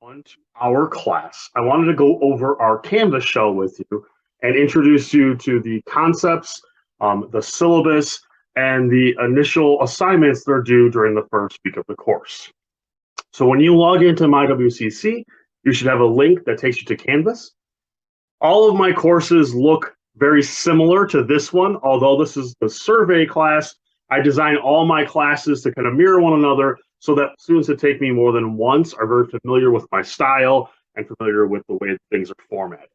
on to our class. I wanted to go over our Canvas shell with you and introduce you to the concepts, the syllabus, and the initial assignments that are due during the first week of the course. So when you log into MyWCC, you should have a link that takes you to Canvas. All of my courses look very similar to this one, although this is the survey class. I design all my classes to kind of mirror one another so that students that take me more than once are very familiar with my style and familiar with the way things are formatted.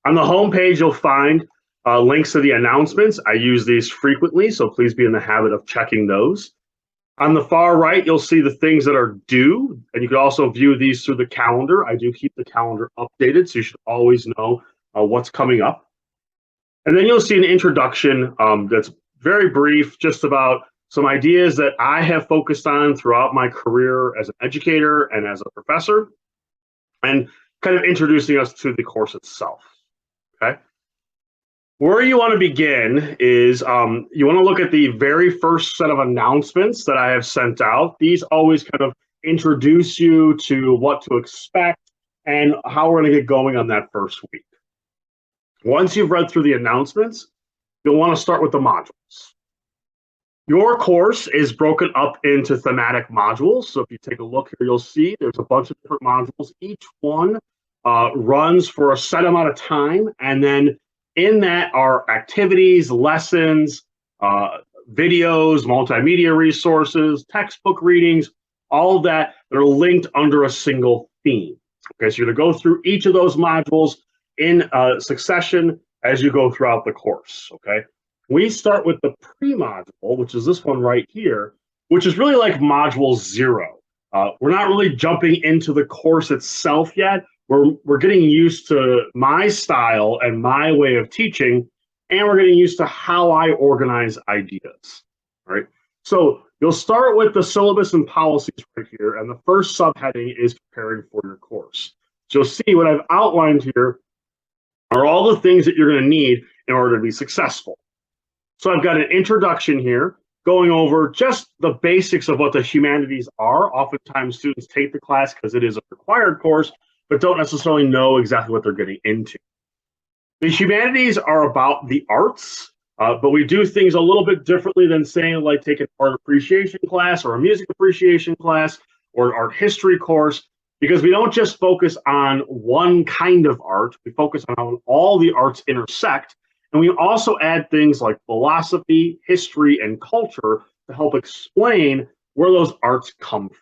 On the home page, you'll find links to the announcements. I use these frequently, so please be in the habit of checking those. On the far right, you'll see the things that are due, and you can also view these through the calendar. I do keep the calendar updated, so you should always know what's coming up. And then you'll see an introduction that's very brief, just about some ideas that I have focused on throughout my career as an educator and as a professor, and kind of introducing us to the course itself, okay? Where you want to begin is you want to look at the very first set of announcements that I have sent out. These always kind of introduce you to what to expect and how we're going to get going on that first week. Once you've read through the announcements, you'll want to start with the modules. Your course is broken up into thematic modules. So if you take a look here, you'll see there's a bunch of different modules. Each one runs for a set amount of time, and then in that are activities, lessons, videos, multimedia resources, textbook readings, all of that are linked under a single theme. Okay, so you're going to go through each of those modules in succession as you go throughout the course, okay? We start with the pre-module, which is this one right here, which is really like module 0. We're not really jumping into the course itself yet. We're getting used to my style and my way of teaching, and we're getting used to how I organize ideas, right? So you'll start with the syllabus and policies right here, and the first subheading is preparing for your course. So you'll see what I've outlined here are all the things that you're going to need in order to be successful. So I've got an introduction here going over just the basics of what the humanities are. Oftentimes students take the class because it is a required course, but don't necessarily know exactly what they're getting into. The humanities are about the arts, but we do things a little bit differently than saying like take an art appreciation class or a music appreciation class or an art history course, because we don't just focus on one kind of art, we focus on how all the arts intersect. And we also add things like philosophy, history, and culture to help explain where those arts come from.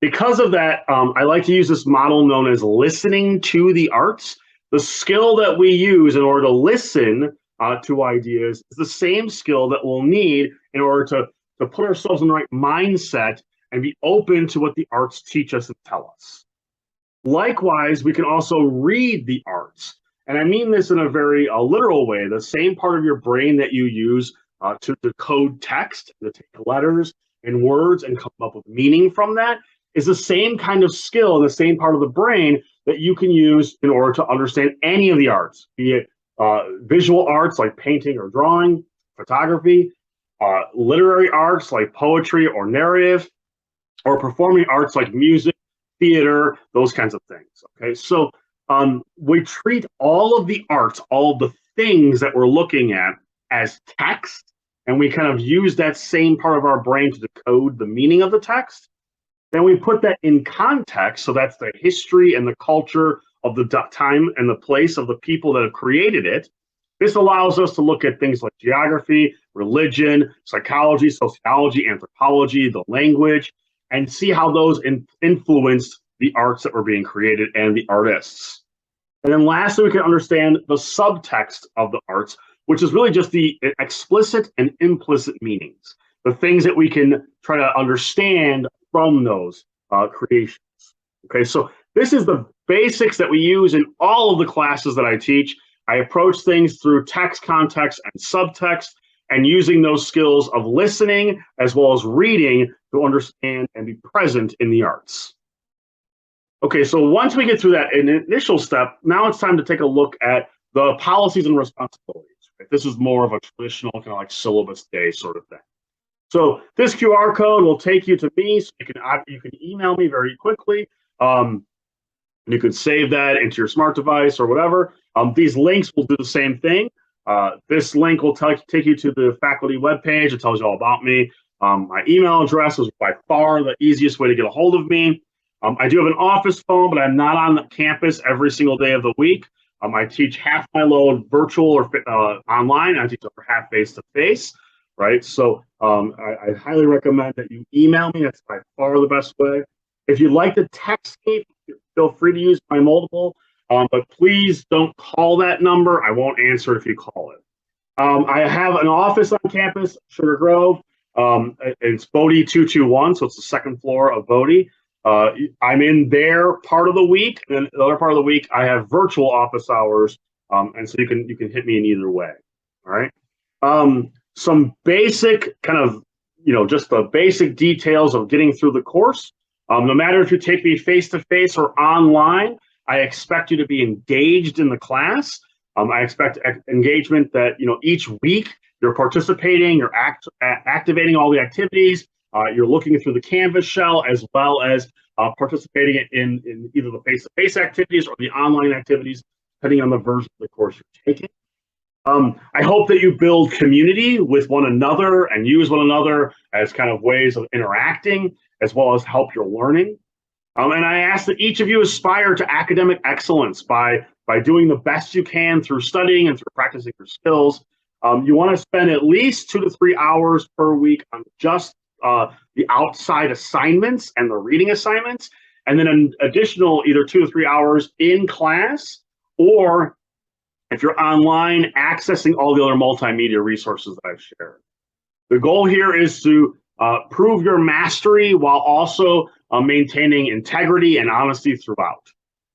Because of that, I like to use this model known as listening to the arts. The skill that we use in order to listen to ideas is the same skill that we'll need in order to put ourselves in the right mindset and be open to what the arts teach us and tell us. Likewise, we can also read the arts. And I mean this in a very literal way. The same part of your brain that you use to decode text, to take letters and words and come up with meaning from that, is the same kind of skill, the same part of the brain that you can use in order to understand any of the arts, be it visual arts like painting or drawing, photography, literary arts like poetry or narrative, or performing arts like music, theater, those kinds of things. Okay, so we treat all of the arts, all of the things that we're looking at as text, and we kind of use that same part of our brain to decode the meaning of the text. Then we put that in context, so that's the history and the culture of the time and the place of the people that have created it. This allows us to look at things like geography, religion, psychology, sociology, anthropology, the language, and see how those influenced the arts that were being created and the artists. And then lastly, we can understand the subtext of the arts, which is really just the explicit and implicit meanings, the things that we can try to understand from those creations. Okay, so this is the basics that we use in all of the classes that I teach. I approach things through text, context, and subtext, and using those skills of listening as well as reading to understand and be present in the arts. Okay, so once we get through that initial step, now it's time to take a look at the policies and responsibilities. Right? This is more of a traditional kind of like syllabus day sort of thing. So this QR code will take you to me, so you can email me very quickly. You can save that into your smart device or whatever. These links will do the same thing. This link will take you to the faculty webpage. It tells you all about me. My email address is by far the easiest way to get a hold of me. I do have an office phone, but I'm not on campus every single day of the week. I teach half my load virtual or online. I teach over half face-to-face, right? So I highly recommend that you email me. That's by far the best way. If you'd like to text me, feel free to use my multiple, but please don't call that number. I won't answer it if you call it. I have an office on campus, Sugar Grove. It's Bodie 221, so it's the second floor of Bodie. I'm in there part of the week, and then the other part of the week I have virtual office hours, and so you can hit me in either way. All right. Some basic kind of just the basic details of getting through the course. No matter if you take me face to face or online, I expect you to be engaged in the class. I expect engagement that each week you're participating, you're activating all the activities. You're looking through the Canvas shell as well as participating in either the face-to-face activities or the online activities, depending on the version of the course you're taking. I hope that you build community with one another and use one another as kind of ways of interacting, as well as help your learning. And I ask that each of you aspire to academic excellence by doing the best you can through studying and through practicing your skills. You want to spend at least 2 to 3 hours per week on just the outside assignments and the reading assignments, and then an additional either 2 to 3 hours in class, or if you're online, accessing all the other multimedia resources that I've shared. The goal here is to prove your mastery while also maintaining integrity and honesty throughout.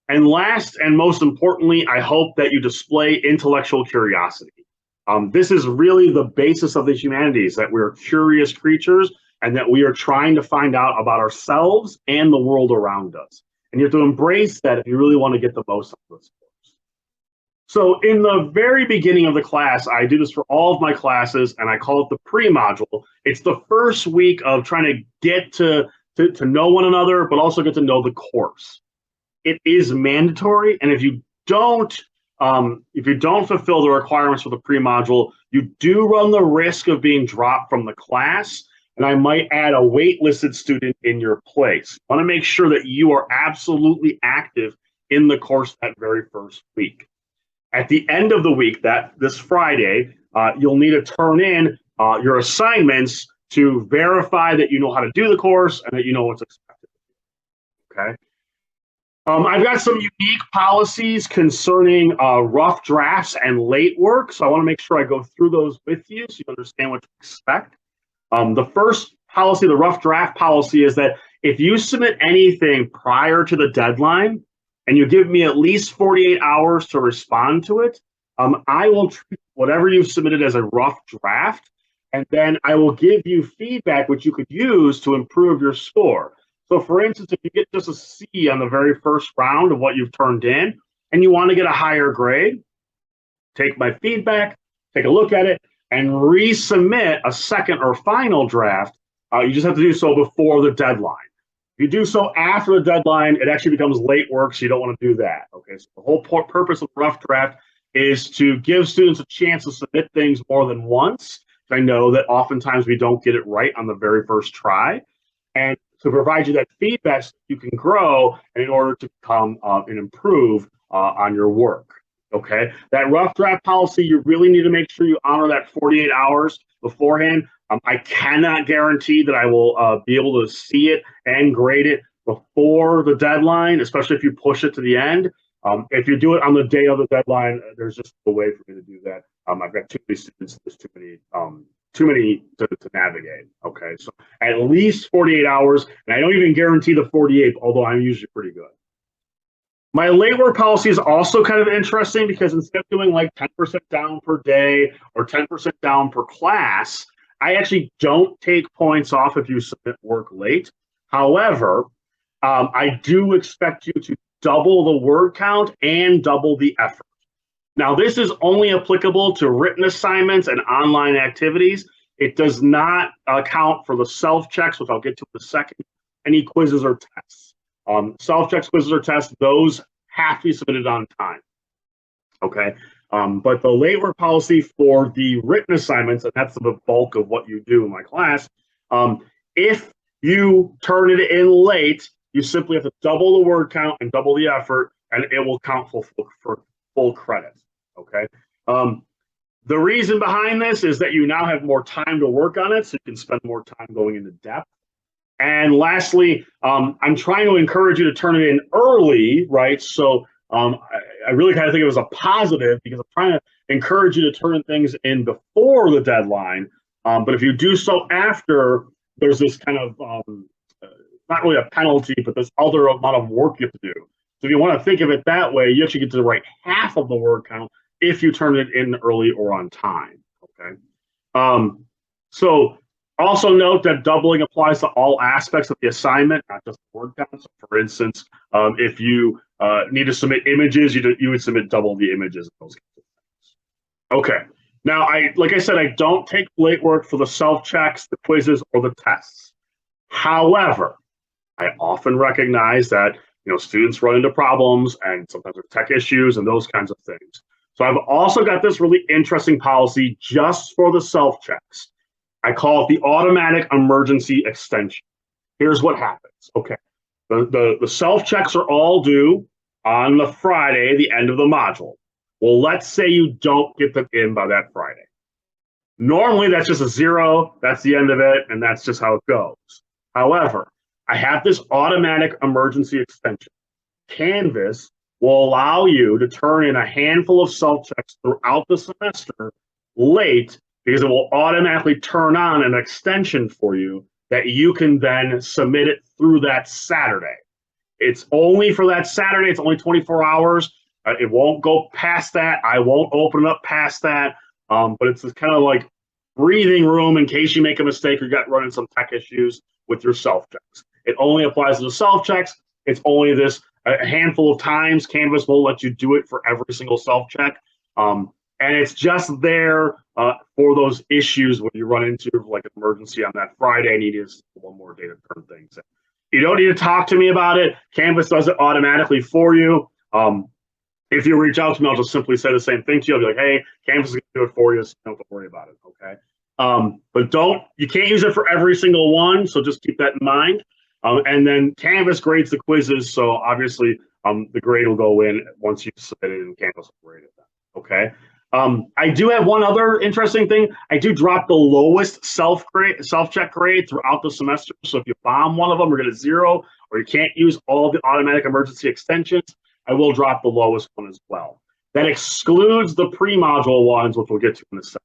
And last and most importantly, I hope that you display intellectual curiosity. This is really the basis of the humanities, that we're curious creatures and that we are trying to find out about ourselves and the world around us. And you have to embrace that if you really want to get the most out of this course. So in the very beginning of the class, I do this for all of my classes, and I call it the pre-module. It's the first week of trying to get to know one another, but also get to know the course. It is mandatory, and if you don't fulfill the requirements for the pre-module, you do run the risk of being dropped from the class, and I might add a waitlisted student in your place. I want to make sure that you are absolutely active in the course that very first week. At the end of the week, this Friday, you'll need to turn in your assignments to verify that you know how to do the course and that you know what's expected. Okay. I've got some unique policies concerning rough drafts and late work, so I want to make sure I go through those with you so you understand what to expect. The first policy, the rough draft policy, is that if you submit anything prior to the deadline and you give me at least 48 hours to respond to it, I will treat whatever you've submitted as a rough draft, and then I will give you feedback which you could use to improve your score. So for instance, if you get just a C on the very first round of what you've turned in and you want to get a higher grade, take my feedback, take a look at it, and resubmit a second or final draft. You just have to do so before the deadline. If you do so after the deadline, it actually becomes late work, so you don't want to do that. Okay, so the whole purpose of rough draft is to give students a chance to submit things more than once. I know that oftentimes we don't get it right on the very first try, and to provide you that feedback so you can grow and in order to come and improve on your work. Okay, that rough draft policy, you really need to make sure you honor that 48 hours beforehand. I cannot guarantee that I will be able to see it and grade it before the deadline, especially if you push it to the end. If you do it on the day of the deadline, there's just a way for me to do that. I've got too many students, there's too many to navigate. Okay, so at least 48 hours, and I don't even guarantee the 48, although I'm usually pretty good. My late work policy is also kind of interesting because instead of doing like 10% down per day or 10% down per class, I actually don't take points off if you submit work late. However, I do expect you to double the word count and double the effort. Now, this is only applicable to written assignments and online activities. It does not account for the self-checks, which I'll get to in a second, any quizzes or tests. Self-checks, quizzes, or tests, those have to be submitted on time. Okay. But the late work policy for the written assignments, and that's the bulk of what you do in my class, if you turn it in late, you simply have to double the word count and double the effort, and it will count for full credit. Okay. The reason behind this is that you now have more time to work on it, so you can spend more time going into depth. And lastly, I'm trying to encourage you to turn it in early, right? So I really kind of think it was a positive because I'm trying to encourage you to turn things in before the deadline. But if you do so after, there's this kind of not really a penalty, but this other amount of work you have to do. So if you want to think of it that way, you actually get to write half of the word count if you turn it in early or on time. Okay. So also note that doubling applies to all aspects of the assignment, not just word count. So for instance, if you need to submit images, you would submit double the images. Those kinds of things. Okay. Now, like I said, I don't take late work for the self-checks, the quizzes, or the tests. However, I often recognize that students run into problems and sometimes there's tech issues and those kinds of things. So I've also got this really interesting policy just for the self-checks. I call it the automatic emergency extension. Here's what happens. Okay. The self-checks are all due on the Friday, the end of the module. Well, let's say you don't get them in by that Friday. Normally, that's just a 0. That's the end of it, and that's just how it goes. However, I have this automatic emergency extension. Canvas will allow you to turn in a handful of self-checks throughout the semester late because it will automatically turn on an extension for you that you can then submit it through that Saturday. It's only for that Saturday. It's only 24 hours. It won't go past that. I won't open it up past that. But it's kind of like breathing room in case you make a mistake or you got running some tech issues with your self-checks. It only applies to the self-checks. It's only this a handful of times. Canvas will let you do it for every single self-check. And it's just there for those issues when you run into like an emergency on that Friday and you need one more day to turn things in. You don't need to talk to me about it. Canvas does it automatically for you. If you reach out to me, I'll just simply say the same thing to you. I'll be like, hey, Canvas is going to do it for you, so don't worry about it, okay? But you can't use it for every single one, so just keep that in mind. And then Canvas grades the quizzes, so obviously the grade will go in once you submit it and Canvas will grade it then, okay? I do have one other interesting thing. I do drop the lowest self-check grade throughout the semester, so if you bomb one of them or get a 0, or you can't use all the automatic emergency extensions, I will drop the lowest one as well. That excludes the pre-module ones, which we'll get to in a second.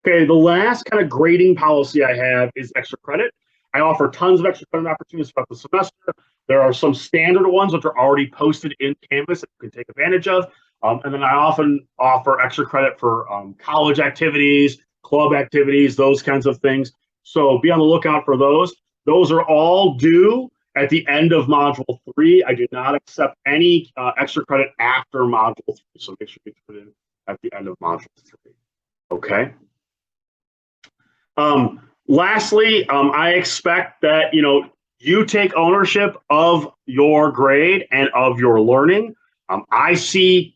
Okay, the last kind of grading policy I have is extra credit. I offer tons of extra credit opportunities throughout the semester. There are some standard ones which are already posted in Canvas that you can take advantage of. And then I often offer extra credit for college activities, club activities, those kinds of things. So be on the lookout for those. Those are all due at the end of Module 3. I do not accept any extra credit after Module 3. So make sure you put it in at the end of Module 3. Okay. Lastly, I expect that you take ownership of your grade and of your learning. I see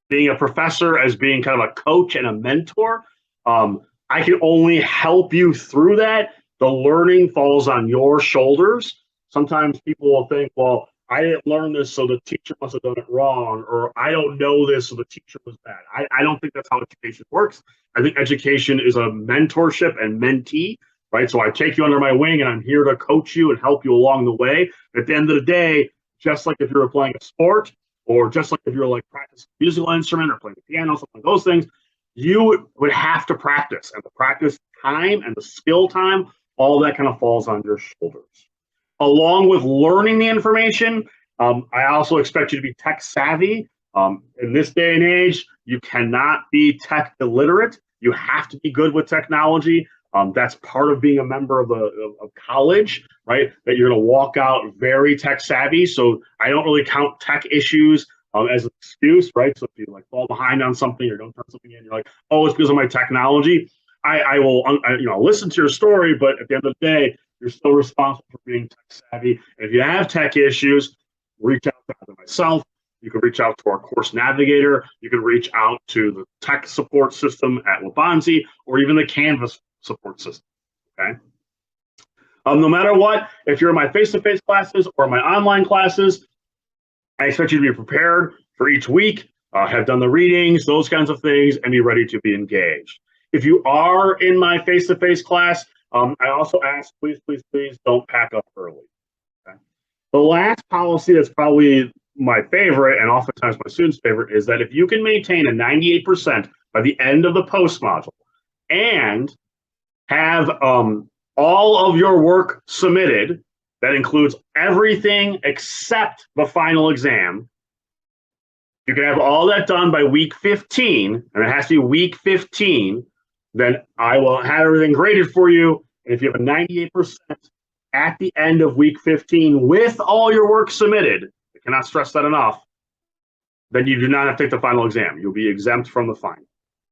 being a professor as being kind of a coach and a mentor. I can only help you through that. The learning falls on your shoulders. Sometimes people will think, well, I didn't learn this, so the teacher must have done it wrong, or I don't know this, so the teacher was bad. I don't think that's how education works. I think education is a mentorship and mentee, right? So I take you under my wing, and I'm here to coach you and help you along the way. At the end of the day, just like if you were playing a sport, or just like if you're like practicing a musical instrument or playing the piano, something like those things, you would have to practice. And the practice time and the skill time, all that kind of falls on your shoulders. Along with learning the information, I also expect you to be tech savvy. In this day and age, you cannot be tech illiterate. You have to be good with technology. That's part of being a member of college, right? That you're going to walk out very tech savvy. So I don't really count tech issues as an excuse, right? So if you like fall behind on something or don't turn something in, you're like, oh, it's because of my technology. I will listen to your story, but at the end of the day, You're still responsible for being tech savvy. And if you have tech issues, reach out to either myself. You can reach out to our course navigator. You can reach out to the tech support system at Wabanzi, or even the Canvas support system. Okay. No matter what, if you're in my face-to-face classes or my online classes, I expect you to be prepared for each week, have done the readings, those kinds of things, and be ready to be engaged. If you are in my face-to-face class, I also ask, please, please, please don't pack up early. Okay? The last policy that's probably my favorite, and oftentimes my students' favorite, is that if you can maintain a 98% by the end of the post module and have all of your work submitted, that includes everything except the final exam, you can have all that done by week 15, and it has to be week 15, then I will have everything graded for you. And if you have a 98% at the end of week 15 with all your work submitted, I cannot stress that enough, then you do not have to take the final exam. You'll be exempt from the final.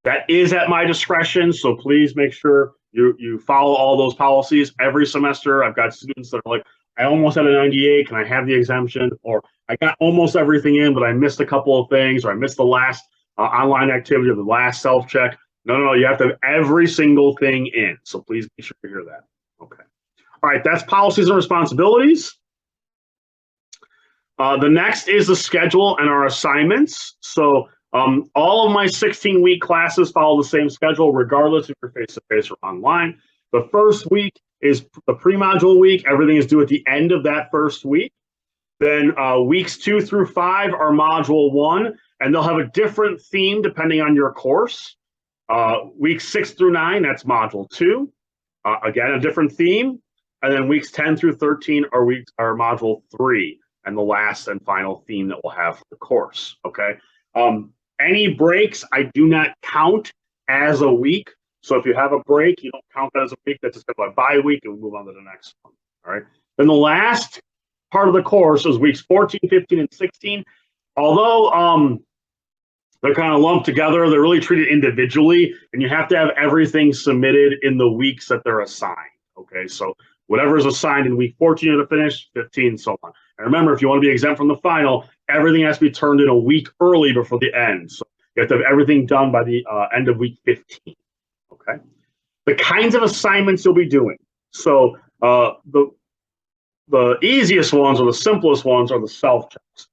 That is at my discretion, so please make sure you follow all those policies. Every semester, I've got students that are like, I almost had a 98, can I have the exemption? Or I got almost everything in, but I missed a couple of things, or I missed the last online activity or the last self-check. No, you have to have every single thing in. So please be sure to hear that. Okay. All right, that's policies and responsibilities. The next is the schedule and our assignments. So all of my 16-week classes follow the same schedule, regardless if you're face-to-face or online. The first week is the pre-module week. Everything is due at the end of that first week. Then weeks 2 through 5 are module 1, and they'll have a different theme depending on your course. Weeks 6 through 9, that's module 2. Again, a different theme. And then weeks 10 through 13 are module 3, and the last and final theme that we'll have for the course. Okay. Any breaks I do not count as a week. So if you have a break, you don't count that as a week. That's just a bye week, and we move on to the next one. All right. Then the last part of the course is weeks 14, 15, and 16. Although they're kind of lumped together, they're really treated individually, and you have to have everything submitted in the weeks that they're assigned. Okay. So whatever is assigned in week 14 to finish, 15, so on. And remember, if you want to be exempt from the final, everything has to be turned in a week early before the end. So you have to have everything done by the end of week 15. Okay. The kinds of assignments you'll be doing. So the easiest ones or the simplest ones are the self-checks.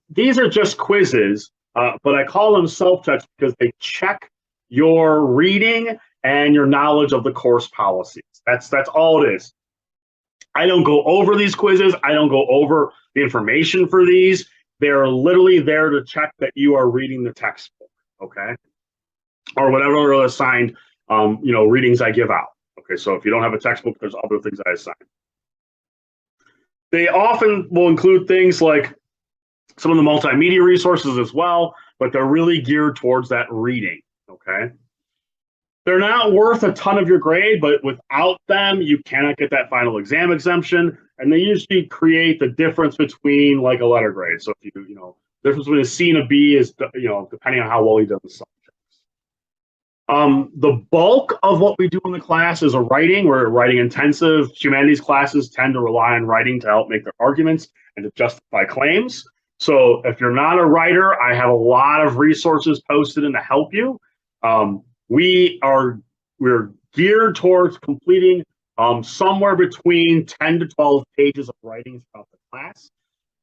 These are just quizzes, but I call them self-checks because they check your reading and your knowledge of the course policies. That's all it is. I don't go over these quizzes. I don't go over the information for these. They're literally there to check that you are reading the textbook, okay? Or whatever assigned, readings I give out. Okay, so if you don't have a textbook, there's other things I assign. They often will include things like some of the multimedia resources as well, but they're really geared towards that reading, okay? They're not worth a ton of your grade, but without them, you cannot get that final exam exemption. And they usually create the difference between like a letter grade. So if the difference between a C and a B is, depending on how well you done the subjects. The bulk of what we do in the class is a writing. We're writing intensive. Humanities classes tend to rely on writing to help make their arguments and to justify claims. So if you're not a writer, I have a lot of resources posted in to help you. We're geared towards completing somewhere between 10 to 12 pages of writing throughout the class.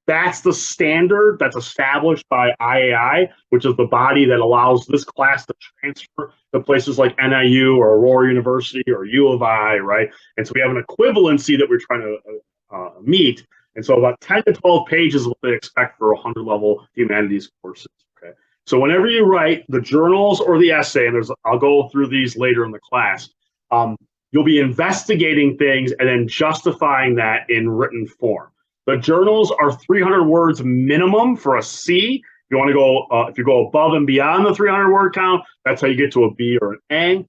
That's the standard that's established by IAI, which is the body that allows this class to transfer to places like NIU or Aurora University or U of I, right? And so we have an equivalency that we're trying to meet. And so about 10 to 12 pages is what they expect for 100-level humanities courses, okay? So whenever you write the journals or the essay, and I'll go through these later in the class, you'll be investigating things and then justifying that in written form. The journals are 300 words minimum for a C. If you want to go, if you go above and beyond the 300 word count, that's how you get to a B or an A.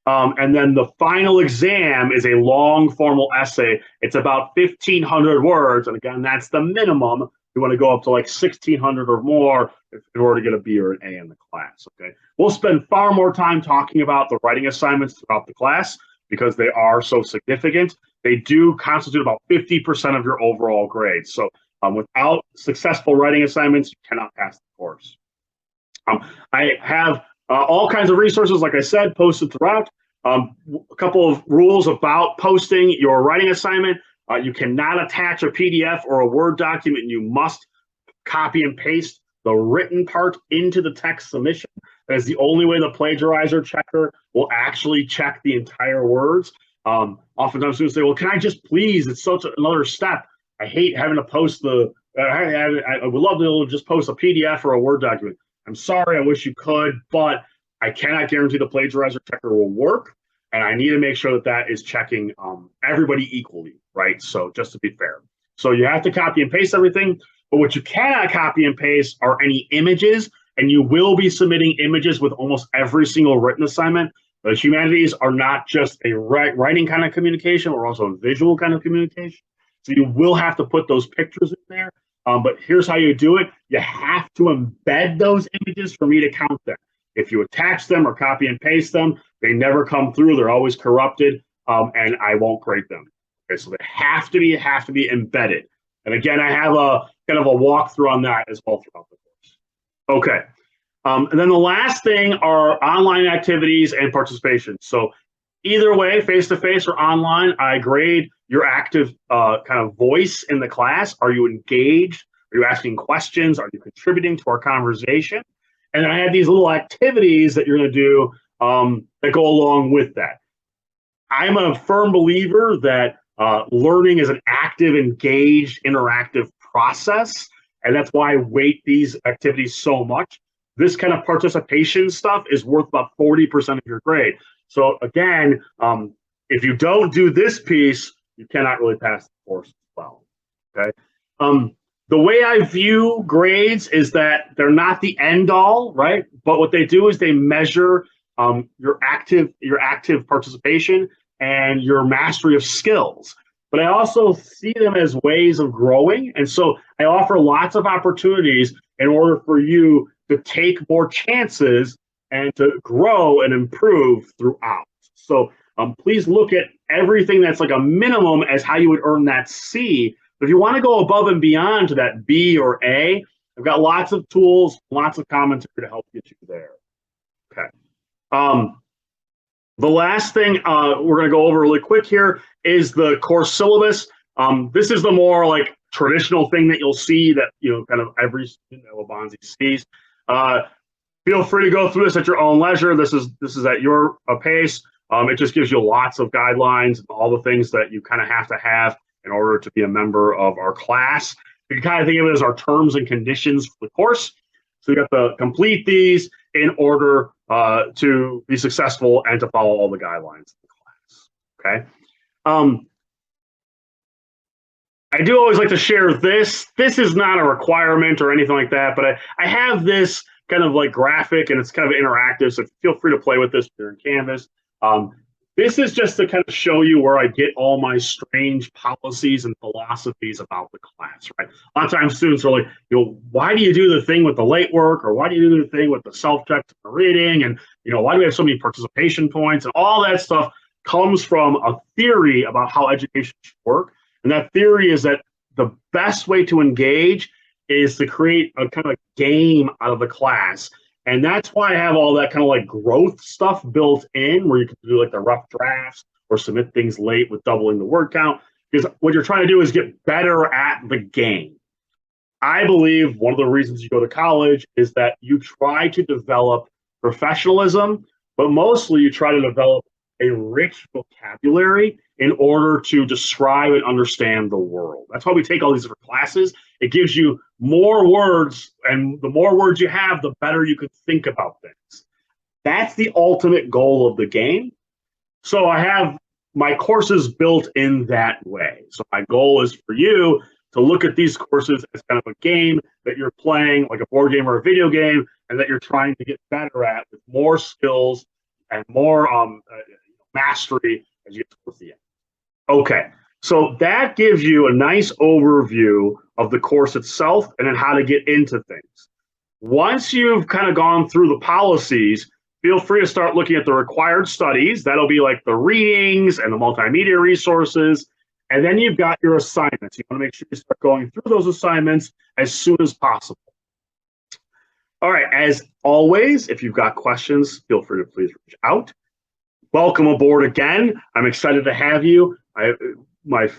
And then the final exam is a long formal essay. It's about 1,500 words. And again, that's the minimum. You want to go up to like 1,600 or more in order to get a B or an A in the class, okay? We'll spend far more time talking about the writing assignments throughout the class. because they are so significant. They do constitute about 50% of your overall grade. So without successful writing assignments, you cannot pass the course. I have all kinds of resources, like I said, posted throughout. A couple of rules about posting your writing assignment. You cannot attach a PDF or a Word document. You must copy and paste the written part into the text submission. That is the only way the plagiarizer checker will actually check the entire words. Oftentimes students say, well, can I just please, it's such another step. I hate having to post I would love to be able to just post a PDF or a Word document. I'm sorry, I wish you could, but I cannot guarantee the plagiarizer checker will work. And I need to make sure that that is checking everybody equally, right? So just to be fair. So you have to copy and paste everything, but what you cannot copy and paste are any images, and you will be submitting images with almost every single written assignment. The humanities are not just a writing kind of communication, we're also a visual kind of communication. So you will have to put those pictures in there, but here's how you do it. You have to embed those images for me to count them. If you attach them or copy and paste them, they never come through. They're always corrupted, and I won't grade them. Okay, so they have to be embedded. And again, I have a kind of a walkthrough on that as well throughout the course. Okay, and then the last thing are online activities and participation. So either way, face-to-face or online, I grade your active kind of voice in the class. Are you engaged? Are you asking questions? Are you contributing to our conversation? And then I have these little activities that you're going to do that go along with that. I'm a firm believer that learning is an active, engaged, interactive process. And that's why I weight these activities so much. This kind of participation stuff is worth about 40% of your grade. So again, if you don't do this piece, you cannot really pass the course as well. Okay. The way I view grades is that they're not the end all, right? But what they do is they measure your active participation and your mastery of skills. But I also see them as ways of growing. And so I offer lots of opportunities in order for you to take more chances and to grow and improve throughout. So please look at everything that's like a minimum as how you would earn that C. But if you want to go above and beyond to that B or A, I've got lots of tools, lots of commentary to help get you there. Okay. The last thing we're going to go over really quick here is the course syllabus. This is the more like traditional thing that you'll see that, kind of every student at Waubonsie sees. Feel free to go through this at your own leisure. This is at your pace. It just gives you lots of guidelines, all the things that you kind of have in order to be a member of our class. You can kind of think of it as our terms and conditions for the course. So you have to complete these in order to be successful and to follow all the guidelines of the class. Okay. I do always like to share this. This is not a requirement or anything like that, but I have this kind of like graphic and it's kind of interactive. So feel free to play with this if you're in Canvas. This is just to kind of show you where I get all my strange policies and philosophies about the class, right? A lot of times students are like, why do you do the thing with the late work? Or why do you do the thing with the self-check and the reading? And, why do we have so many participation points? And all that stuff comes from a theory about how education should work. And that theory is that the best way to engage is to create a kind of game out of the class. And that's why I have all that kind of like growth stuff built in where you can do like the rough drafts or submit things late with doubling the word count. Because what you're trying to do is get better at the game. I believe one of the reasons you go to college is that you try to develop professionalism, but mostly you try to develop a rich vocabulary in order to describe and understand the world. That's why we take all these different classes. It gives you more words, and the more words you have, the better you can think about things. That's the ultimate goal of the game. So I have my courses built in that way. So my goal is for you to look at these courses as kind of a game that you're playing, like a board game or a video game, and that you're trying to get better at with more skills and more mastery as you get towards the end. Okay, so that gives you a nice overview of the course itself and then how to get into things. Once you've kind of gone through the policies, feel free to start looking at the required studies. That'll be like the readings and the multimedia resources. And then you've got your assignments. You want to make sure you start going through those assignments as soon as possible. All right, as always, if you've got questions, feel free to please reach out. Welcome aboard again. I'm excited to have you. My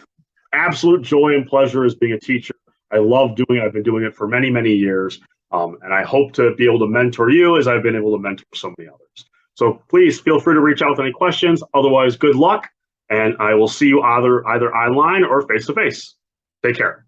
absolute joy and pleasure is being a teacher. I love doing it. I've been doing it for many, many years. And I hope to be able to mentor you as I've been able to mentor so many others. So please feel free to reach out with any questions. Otherwise, good luck. And I will see you either online or face-to-face. Take care.